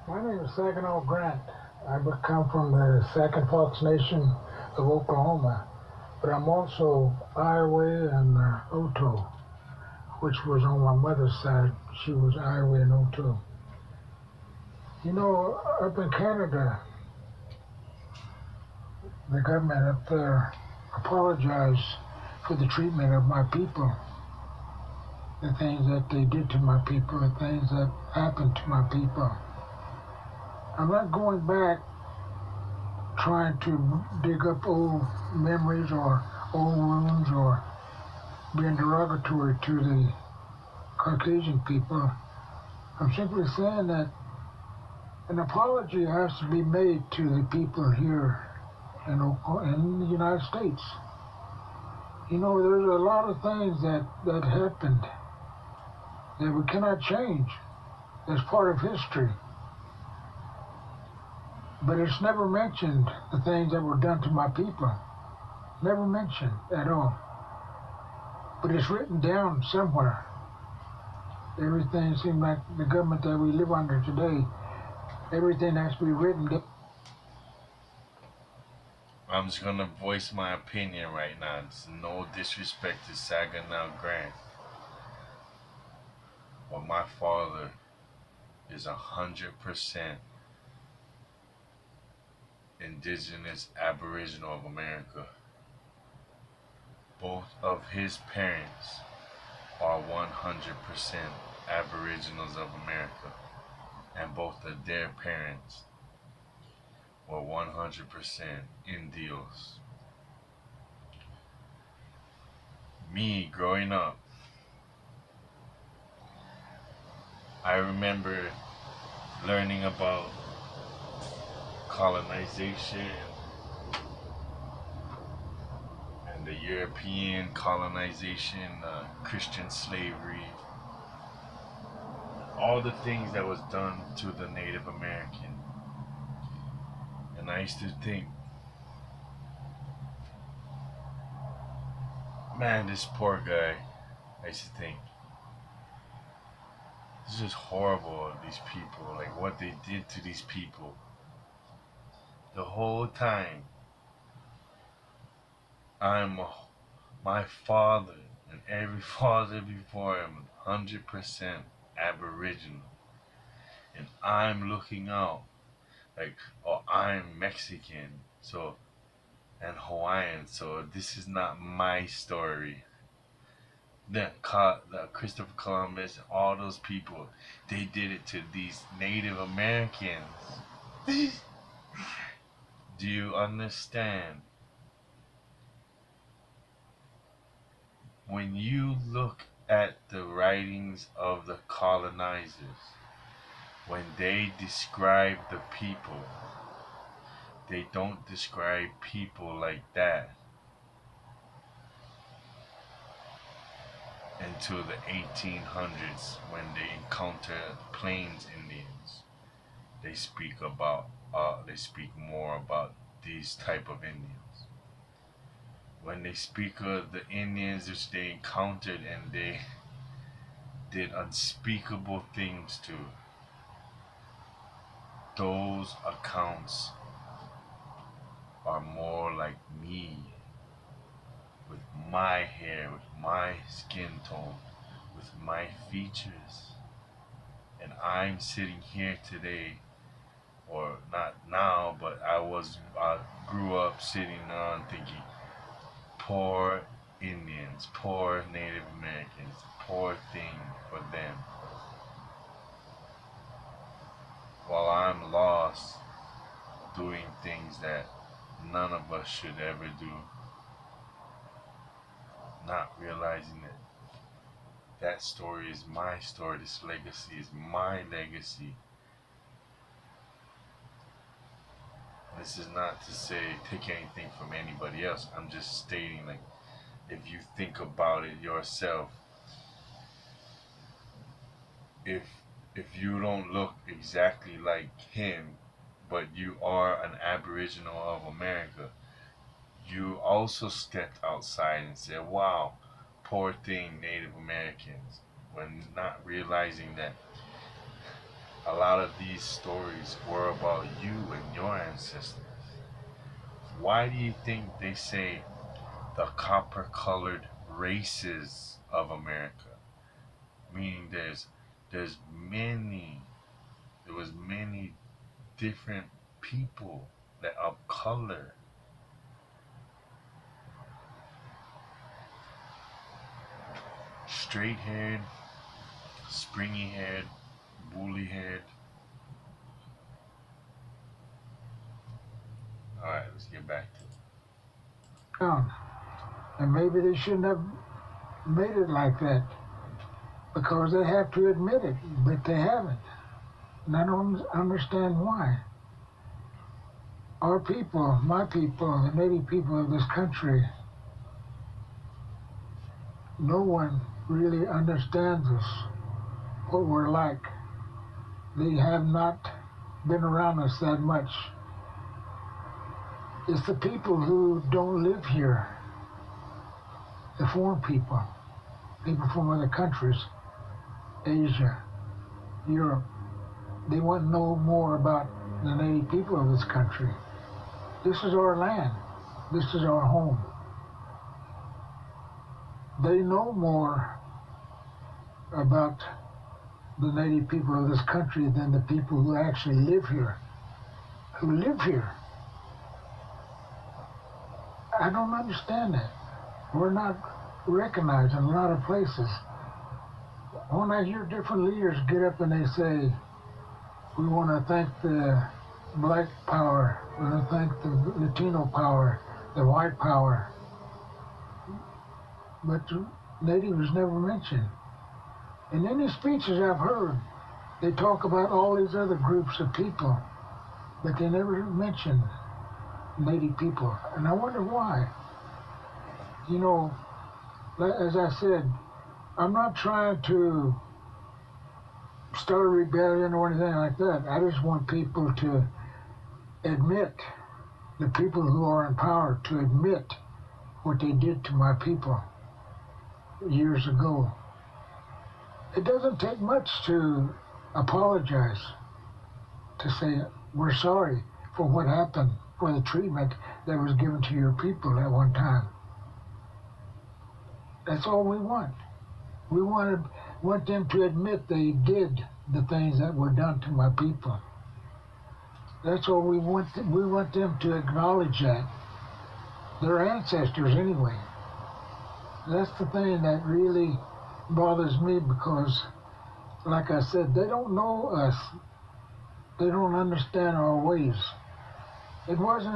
My name is Saginaw Grant. I come from the Sac and Fox Nation of Oklahoma, but I'm also Iowa and Oto, which was on my mother's side. She was Iowa and Oto. You know, up in Canada, the government up there apologized for the treatment of my people, the things that they did to my people, the things that happened to my people. I'm not going back trying to dig up old memories or old wounds or being derogatory to the Caucasian people. I'm simply saying that an apology has to be made to the people here in the United States. You know, there's a lot of things that happened that we cannot change. That's part of history. But it's never mentioned, the things that were done to my people. Never mentioned at all. But it's written down somewhere. Everything seems like the government that we live under today, everything has to be written down. I'm just gonna voice my opinion right now. It's no disrespect to Saginaw Grant, but my father is 100% indigenous Aboriginal of America. Both of his parents are 100% Aboriginals of America, and both of their parents were 100% Indios. Me growing up, I remember learning about colonization and the European colonization, Christian slavery, all the things that was done to the Native American. And I used to think, man, this poor guy. I used to think, this is horrible, these people, like what they did to these people. The whole time, I'm my father and every father before him, 100% Aboriginal. And I'm looking out like, oh, I'm Mexican, so and Hawaiian, so this is not my story. The Christopher Columbus and all those people, they did it to these Native Americans. Do you understand? When you look at the writings of the colonizers, when they describe the people, they don't describe people like that until the 1800s when they encounter Plains Indians. They speak more about these type of Indians. When they speak of the Indians which they encountered and they did unspeakable things to, those accounts are more like me, with my hair, with my skin tone, with my features. And I'm sitting here today, or not now, but I grew up sitting on thinking, poor Indians, poor Native Americans, poor thing for them. While I'm lost doing things that none of us should ever do, not realizing that that story is my story, this legacy is my legacy. This is not to say take anything from anybody else. I'm just stating, like, if you think about it yourself, if you don't look exactly like him, but you are an Aboriginal of America, you also stepped outside and said, "Wow, poor thing, Native Americans," when not realizing that a lot of these stories were about you and your ancestors. Why do you think they say the copper-colored races of America? Meaning there's many there was many different people that of color. Straight haired, springy haired, woolly haired. Alright, let's get back to it. And maybe they shouldn't have made it like that because they have to admit it, but they haven't. And I don't understand why. Our people, my people, the native people of this country, no one really understands us, what we're like. They have not been around us that much. It's the people who don't live here, the foreign people, people from other countries, Asia, Europe. They want to know more about the native people of this country. This is our land. This is our home. They know more about the native people of this country than the people who actually live here, I don't understand that. We're not recognized in a lot of places. When I hear different leaders get up and they say, we want to thank the black power, we want to thank the Latino power, the white power, but native was never mentioned. In any speeches I've heard, they talk about all these other groups of people, but they never mention native people. And I wonder why. You know, as I said, I'm not trying to start a rebellion or anything like that. I just want people to admit, the people who are in power, to admit what they did to my people years ago. It doesn't take much to apologize, to say we're sorry for what happened, for the treatment that was given to your people at one time. That's all we want. We want them to admit they did the things that were done to my people. That's all we want. We want them to acknowledge that. Their ancestors, anyway. That's the thing that really bothers me because, like I said, they don't know us. They don't understand our ways. It wasn't